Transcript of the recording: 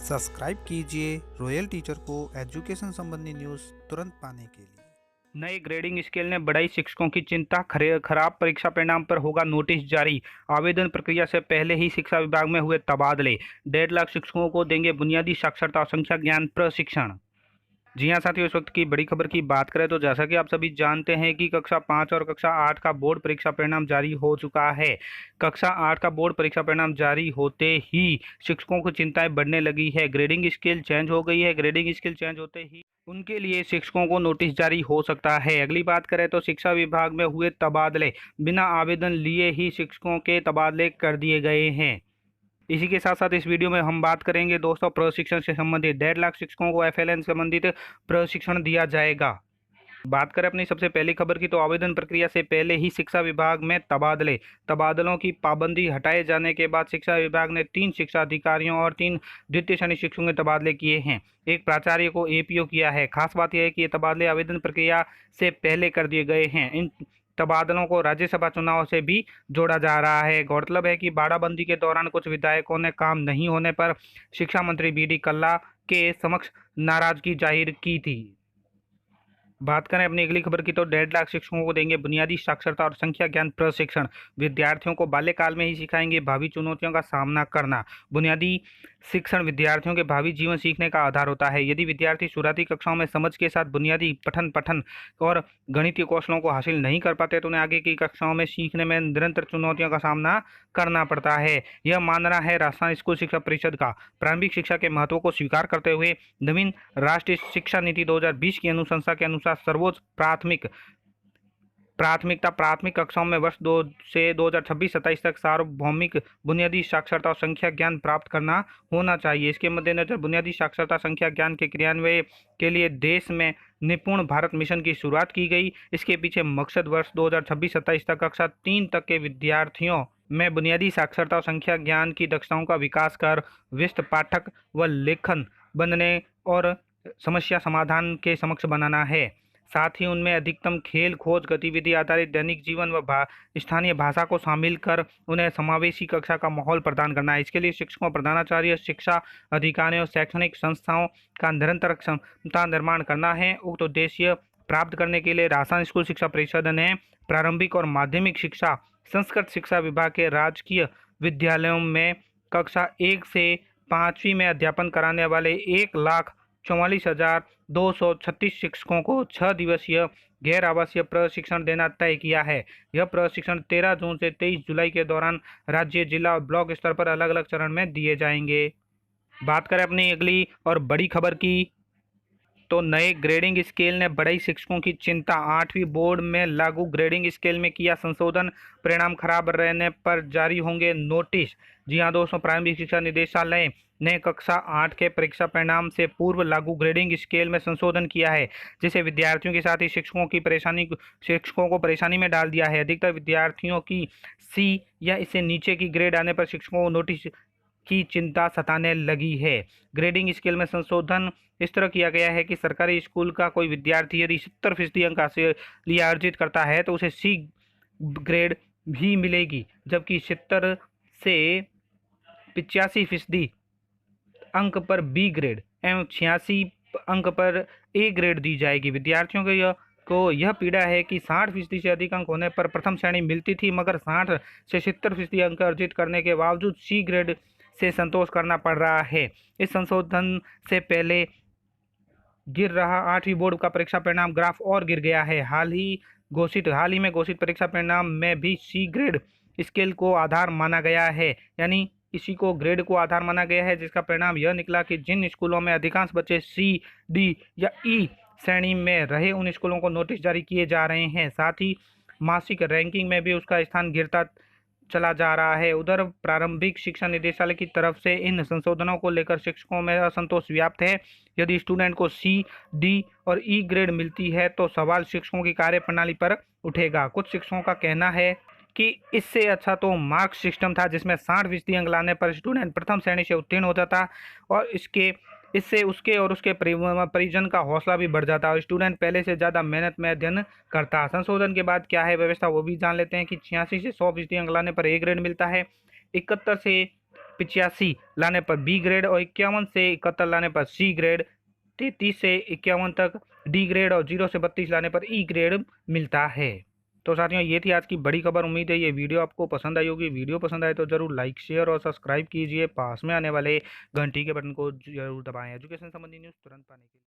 Subscribe कीजिए royal teacher को education संबंधी न्यूज़ तुरंत पाने के लिए। नए ग्रेडिंग स्केल ने बढ़ाई शिक्षकों की चिंता। खराब परीक्षा परिणाम पर होगा नोटिस जारी। आवेदन प्रक्रिया से पहले ही शिक्षा विभाग में हुए तबादले। 1.5 लाख शिक्षकों को देंगे बुनियादी साक्षरता और संख्या ज्ञान प्रशिक्षण। जी हाँ साथियों, इस वक्त की बड़ी खबर की बात करें तो जैसा कि आप सभी जानते हैं कि कक्षा 5 और कक्षा 8 का बोर्ड परीक्षा परिणाम जारी हो चुका है। कक्षा 8 का बोर्ड परीक्षा परिणाम जारी होते ही शिक्षकों को चिंताएं बढ़ने लगी है। ग्रेडिंग स्केल चेंज हो गई है। ग्रेडिंग स्केल चेंज होते ही उनके लिए शिक्षकों को नोटिस जारी हो सकता है। अगली बात करें तो शिक्षा विभाग में हुए तबादले। बिना आवेदन लिए ही शिक्षकों के तबादले कर दिए गए हैं। इसी के साथ साथ इस वीडियो में हम बात करेंगे दोस्तों प्रशिक्षण से संबंधित। 1.5 लाख शिक्षकों को एफएलएन संबंधित प्रशिक्षण दिया जाएगा। बात करें अपनी सबसे पहली खबर की तो आवेदन प्रक्रिया से पहले ही शिक्षा विभाग में तबादलों की पाबंदी हटाए जाने के बाद शिक्षा विभाग ने 3 शिक्षा अधिकारियों और 3 द्वितीय श्रेणी शिक्षकों के तबादले किए हैं। एक प्राचार्य को एपीओ किया है। खास बात यह है कि ये तबादले आवेदन प्रक्रिया से पहले कर दिए गए हैं। इन तबादलों को राज्यसभा चुनाव से भी जोड़ा जा रहा है। गौरतलब है कि बाड़ाबंदी के दौरान कुछ विधायकों ने काम नहीं होने पर शिक्षा मंत्री बीडी कल्ला के समक्ष नाराजगी जाहिर की थी। बात करें अपनी अगली खबर की तो 1.5 लाख शिक्षकों को देंगे बुनियादी साक्षरता और संख्या ज्ञान प्रशिक्षण। विद्यार्थियों को बाल्यकाल में ही सिखाएंगे भावी चुनौतियों का सामना करना। बुनियादी शिक्षण विद्यार्थियों के भावी जीवन सीखने का आधार होता है। यदि विद्यार्थी शुरुआती कक्षाओं में समझ के साथ बुनियादी पठन और गणितीय कौशलों को हासिल नहीं कर पाते तो उन्हें आगे की कक्षाओं में सीखने में निरंतर चुनौतियों का सामना करना पड़ता है। यह मानना है राजस्थान स्कूल शिक्षा परिषद का। प्रारंभिक शिक्षा के महत्व को स्वीकार करते हुए नवीन राष्ट्रीय शिक्षा नीति 2020 की अनुशंसा के अनुसार सर्वोच्च प्राथमिक कक्षाओं में वर्ष 2 से 2026-27 तक सार्वभौमिक बुनियादी साक्षरता और संख्या ज्ञान प्राप्त करना होना चाहिए। इसके मद्देनजर बुनियादी साक्षरता संख्या ज्ञान के क्रियान्वयन के लिए देश में निपुण भारत मिशन की शुरुआत की गई। इसके पीछे मकसद वर्ष 2026-27 तक कक्षा 3 तक के विद्यार्थियों में बुनियादी साक्षरता और संख्या ज्ञान की दक्षताओं का विकास कर विस्तृत पाठक व लेखन बनने और समस्या समाधान के समक्ष बनाना है। साथ ही उनमें अधिकतम खेल खोज गतिविधि आधारित दैनिक जीवन व स्थानीय भाषा को शामिल कर उन्हें समावेशी कक्षा का माहौल प्रदान करना है। इसके लिए शिक्षकों, प्रधानाचार्य, शिक्षा अधिकारियों, शैक्षणिक संस्थाओं का निरंतर क्षमता निर्माण करना है। उक्त उद्देश्य प्राप्त करने के लिए राजस्थान स्कूल शिक्षा परिषद ने प्रारंभिक और माध्यमिक शिक्षा संस्कृत शिक्षा विभाग के राजकीय विद्यालयों में कक्षा 1 से 5वीं में अध्यापन कराने वाले 1,44,236 शिक्षकों को 6 दिवसीय गैर आवासीय प्रशिक्षण देना तय किया है। यह प्रशिक्षण 13 जून से 23 जुलाई के दौरान राज्य, जिला और ब्लॉक स्तर पर अलग अलग चरण में दिए जाएंगे। बात करें अपनी अगली और बड़ी खबर की तो नए ग्रेडिंग स्केल ने बढ़ाई शिक्षकों की चिंता। 8वीं बोर्ड में लागू ग्रेडिंग स्केल में किया संशोधन। परिणाम खराब रहने पर जारी होंगे नोटिस। जी हाँ दोस्तों, प्रारंभिक शिक्षा निदेशालय ने कक्षा 8 के परीक्षा परिणाम से पूर्व लागू ग्रेडिंग स्केल में संशोधन किया है, जिसे विद्यार्थियों के साथ ही शिक्षकों को परेशानी में डाल दिया है। अधिकतर विद्यार्थियों की सी या इससे नीचे की ग्रेड आने पर शिक्षकों को नोटिस की चिंता सताने लगी है। ग्रेडिंग स्केल में संशोधन इस तरह किया गया है कि सरकारी स्कूल का कोई विद्यार्थी यदि 70% अंक हासिल या अर्जित करता है तो उसे सी ग्रेड भी मिलेगी, जबकि 70 से 85% अंक पर बी ग्रेड एवं 86 अंक पर ए ग्रेड दी जाएगी। विद्यार्थियों को यह पीड़ा है कि 60% से अधिक अंक होने पर प्रथम श्रेणी मिलती थी, मगर 60 से 70% अंक अर्जित करने के बावजूद सी ग्रेड से संतोष करना पड़ रहा है। इस संशोधन से पहले गिर रहा 8वीं बोर्ड का परीक्षा परिणाम ग्राफ और गिर गया है। हाल ही में घोषित परीक्षा परिणाम में भी सी ग्रेड स्केल को आधार माना गया है, यानी इसी को ग्रेड को आधार माना गया है, जिसका परिणाम यह निकला कि जिन स्कूलों में अधिकांश बच्चे सी, डी या ई श्रेणी में रहे उन स्कूलों को नोटिस जारी किए जा रहे हैं। साथ ही मासिक रैंकिंग में भी उसका स्थान गिरता चला जा रहा है। उधर प्रारंभिक शिक्षा निदेशालय की तरफ से इन संशोधनों को लेकर शिक्षकों में असंतोष व्याप्त है। यदि स्टूडेंट को सी, डी और ई ग्रेड मिलती है तो सवाल शिक्षकों की कार्यप्रणाली पर उठेगा। कुछ शिक्षकों का कहना है कि इससे अच्छा तो मार्क सिस्टम था, जिसमें 60% अंक लाने पर स्टूडेंट प्रथम श्रेणी से उत्तीर्ण हो जाता और इससे उसके और उसके परिजन का हौसला भी बढ़ जाता और स्टूडेंट पहले से ज़्यादा मेहनत में अध्ययन करता। संशोधन के बाद क्या है व्यवस्था वो भी जान लेते हैं कि 86 से 100% अंक लाने पर ए ग्रेड मिलता है। 71 से 85 लाने पर बी ग्रेड और 51 से 71 लाने पर सी ग्रेड, 33 से 51 तक डी ग्रेड और 0 से 32 लाने पर ई ग्रेड मिलता है। तो साथियों, ये थी आज की बड़ी खबर। उम्मीद है ये वीडियो आपको पसंद आई होगी। वीडियो पसंद आए तो जरूर लाइक, शेयर और सब्सक्राइब कीजिए। पास में आने वाले घंटी के बटन को जरूर दबाएं एजुकेशन संबंधी न्यूज़ तुरंत पाने के लिए।